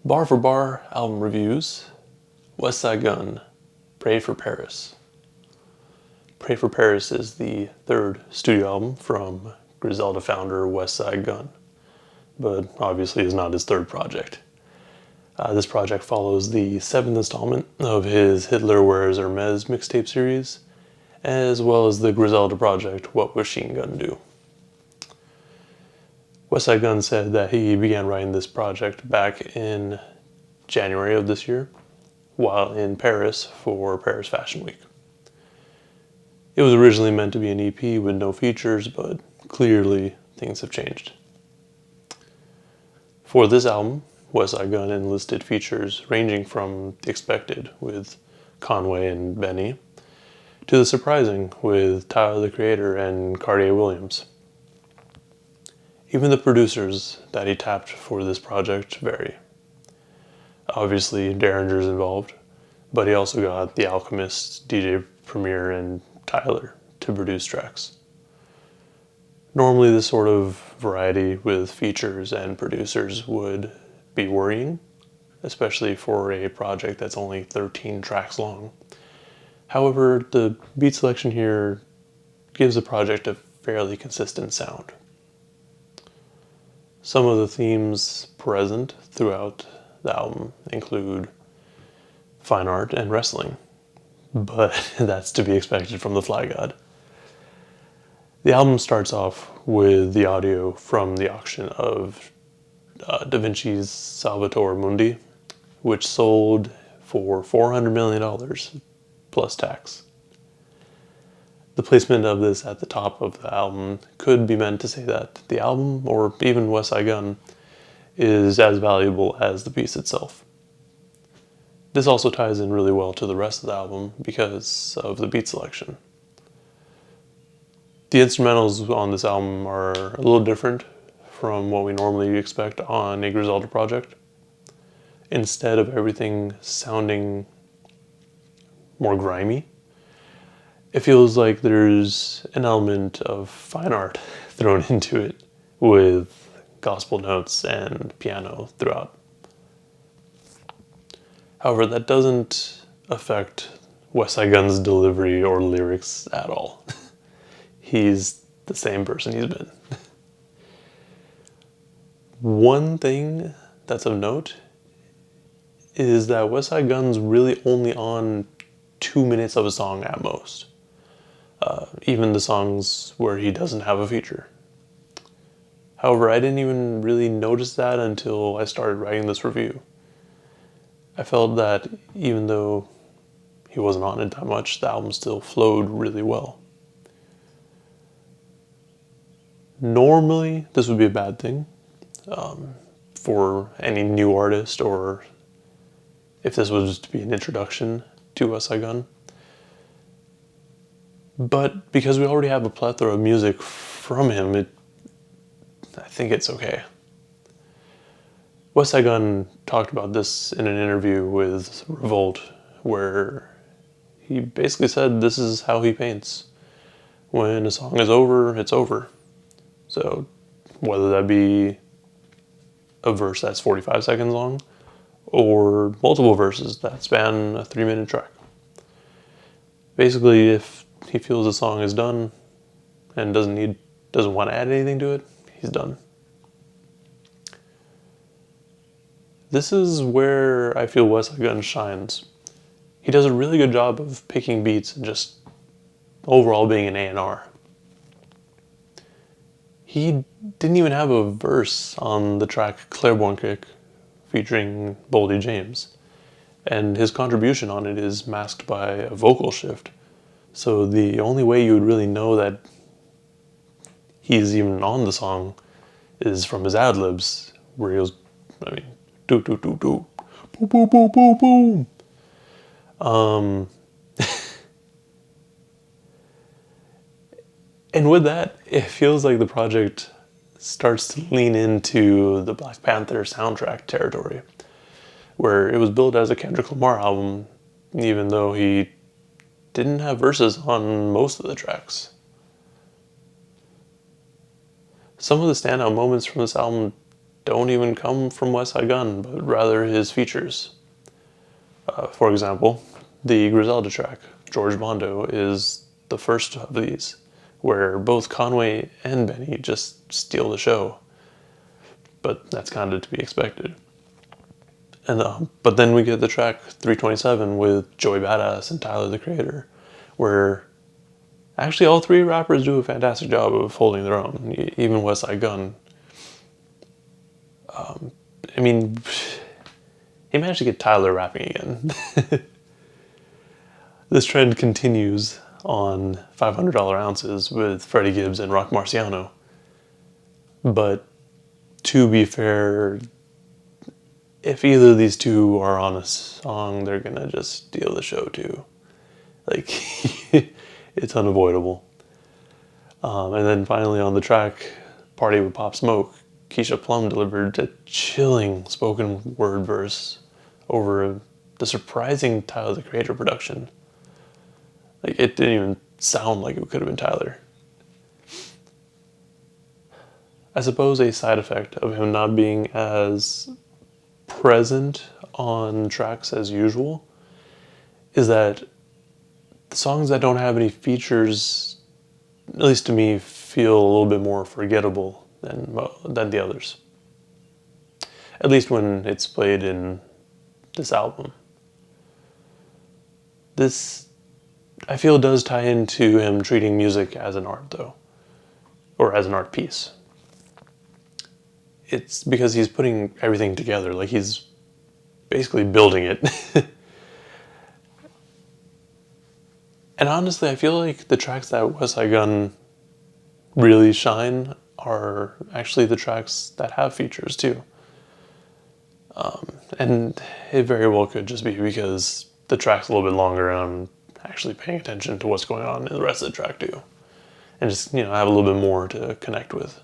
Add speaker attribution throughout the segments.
Speaker 1: Bar for bar album reviews. Westside Gunn, Pray for Paris. Pray for Paris is the third studio album from Griselda founder Westside Gunn, but obviously is not his third project. This project follows the seventh installment of his Hitler Wears Hermes mixtape series, as well as the Griselda project, What Machine Gun Do. Westside Gunn said that he began writing this project back in January of this year, while in Paris for Paris Fashion Week. It was originally meant to be an EP with no features, but clearly things have changed. For this album, Westside Gunn enlisted features ranging from the expected with Conway and Benny, to the surprising with Tyler the Creator and Cartier Williams. Even the producers that he tapped for this project vary. Obviously, Derringer's involved, but he also got The Alchemist, DJ Premier, and Tyler to produce tracks. Normally, this sort of variety with features and producers would be worrying, especially for a project that's only 13 tracks long. However, the beat selection here gives the project a fairly consistent sound. Some of the themes present throughout the album include fine art and wrestling, but that's to be expected from the Fly God. The album starts off with the audio from the auction of Da Vinci's Salvator Mundi, which sold for $400 million plus tax. The placement of this at the top of the album could be meant to say that the album, or even Westside Gunn, is as valuable as the piece itself. This also ties in really well to the rest of the album because of the beat selection. The instrumentals on this album are a little different from what we normally expect on a Griselda project. Instead of everything sounding more grimy, it feels like there's an element of fine art thrown into it with gospel notes and piano throughout. However, that doesn't affect Westside Gunn's delivery or lyrics at all. He's the same person he's been. One thing that's of note is that Westside Gunn's really only on 2 minutes of a song at most. Even the songs where he doesn't have a feature. However, I didn't even really notice that until I started writing this review. I felt that even though he wasn't on it that much, the album still flowed really well. Normally, this would be a bad thing for any new artist, or if this was to be an introduction to Westside Gunn. But because we already have a plethora of music from him, I think it's okay. Westside Gunn talked about this in an interview with Revolt, where he basically said this is how he paints. When a song is over, it's over. So whether that be a verse that's 45 seconds long, or multiple verses that span a 3-minute track. Basically, if he feels the song is done and doesn't want to add anything to it, he's done. This is where I feel Westside Gunn shines. He does a really good job of picking beats and just overall being an A&R. He didn't even have a verse on the track Clairborn Kick featuring Boldy James, and his contribution on it is masked by a vocal shift. So the only way you would really know that he's even on the song is from his ad-libs, where he goes, do do do do, boom boom boom boom boom. And with that, it feels like the project starts to lean into the Black Panther soundtrack territory, where it was billed as a Kendrick Lamar album, even though he didn't have verses on most of the tracks. Some of the standout moments from this album don't even come from Westside Gunn, but rather his features. For example, the Griselda track, George Bondo, is the first of these, where both Conway and Benny just steal the show. But that's kind of to be expected. But then we get the track 327 with Joey Badass and Tyler the Creator, where actually all three rappers do a fantastic job of holding their own, even Westside Gunn. I mean, he managed to get Tyler rapping again. This trend continues on $500 Ounces with Freddie Gibbs and Rock Marciano. But to be fair, if either of these two are on a song, they're gonna just steal the show too. Like, it's unavoidable. And then finally on the track, Party with Pop Smoke, Keisha Plum delivered a chilling spoken word verse over the surprising Tyler the Creator production. Like, it didn't even sound like it could have been Tyler. I suppose a side effect of him not being as present on tracks as usual is that the songs that don't have any features, at least to me, feel a little bit more forgettable than the others. At least when it's played in this album. This, I feel, does tie into him treating music as an art, though, or as an art piece. It's because he's putting everything together, like he's basically building it. And honestly, I feel like the tracks that Westside Gunn really shine are actually the tracks that have features too. And it very well could just be because the track's a little bit longer and I'm actually paying attention to what's going on in the rest of the track too. And just, have a little bit more to connect with.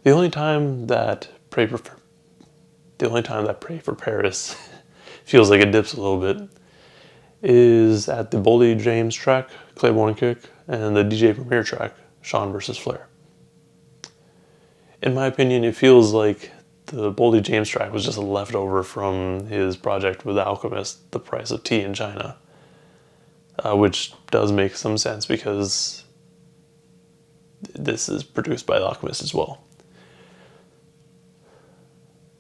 Speaker 1: The only time that Pray for Paris feels like it dips a little bit is at the Boldy James track, Claiborne Kick, and the DJ Premier track, Sean vs. Flair. In my opinion, it feels like the Boldy James track was just a leftover from his project with Alchemist, The Price of Tea in China, which does make some sense because this is produced by Alchemist as well.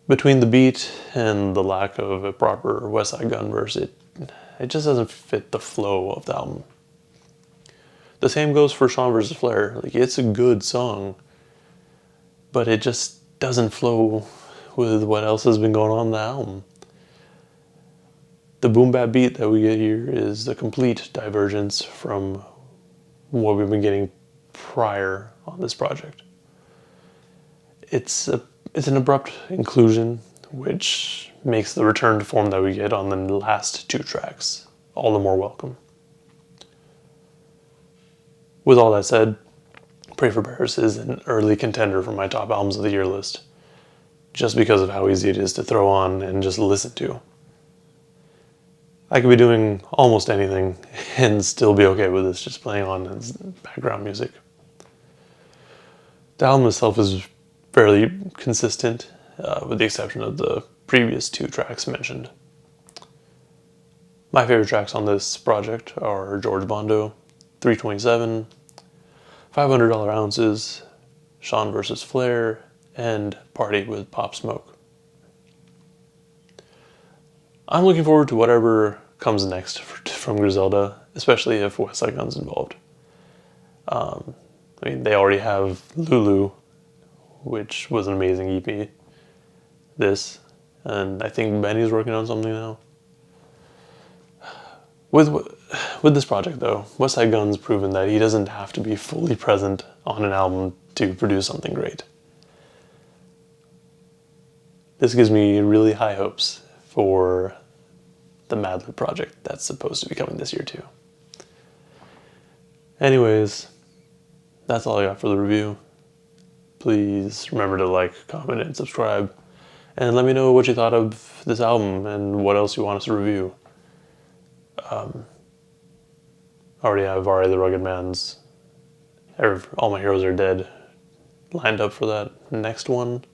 Speaker 1: Between the beat and the lack of a proper Westside Gunn verse, it just doesn't fit the flow of the album. The same goes for Sean vs. Flair. Like, it's a good song, but it just doesn't flow with what else has been going on in the album. The boom bap beat that we get here is a complete divergence from what we've been getting prior on this project. It's an abrupt inclusion, which makes the return to form that we get on the last two tracks all the more welcome. With all that said, Pray for Paris is an early contender for my top albums of the year list, just because of how easy it is to throw on and just listen to. I could be doing almost anything and still be okay with this just playing on as background music. The album itself is fairly consistent, with the exception of the previous two tracks mentioned. My favorite tracks on this project are George Bondo, 327, $500 Ounces, Sean vs. Flair, and Party with Pop Smoke. I'm looking forward to whatever comes next from Griselda, especially if Westside Gunn's involved. They already have Lulu, which was an amazing EP. This, and I think Benny's working on something now. With this project though, Westside Gunn's proven that he doesn't have to be fully present on an album to produce something great. This gives me really high hopes for the Madlib project that's supposed to be coming this year too. Anyways, that's all I got for the review. Please remember to like, comment, and subscribe. And let me know what you thought of this album and what else you want us to review. I already have R.A. the Rugged Man's All My Heroes Are Dead lined up for that next one.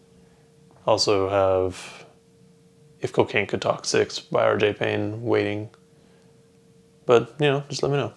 Speaker 1: Also have If Cocaine Could Talk 6 by RJ Payne waiting. But, just let me know.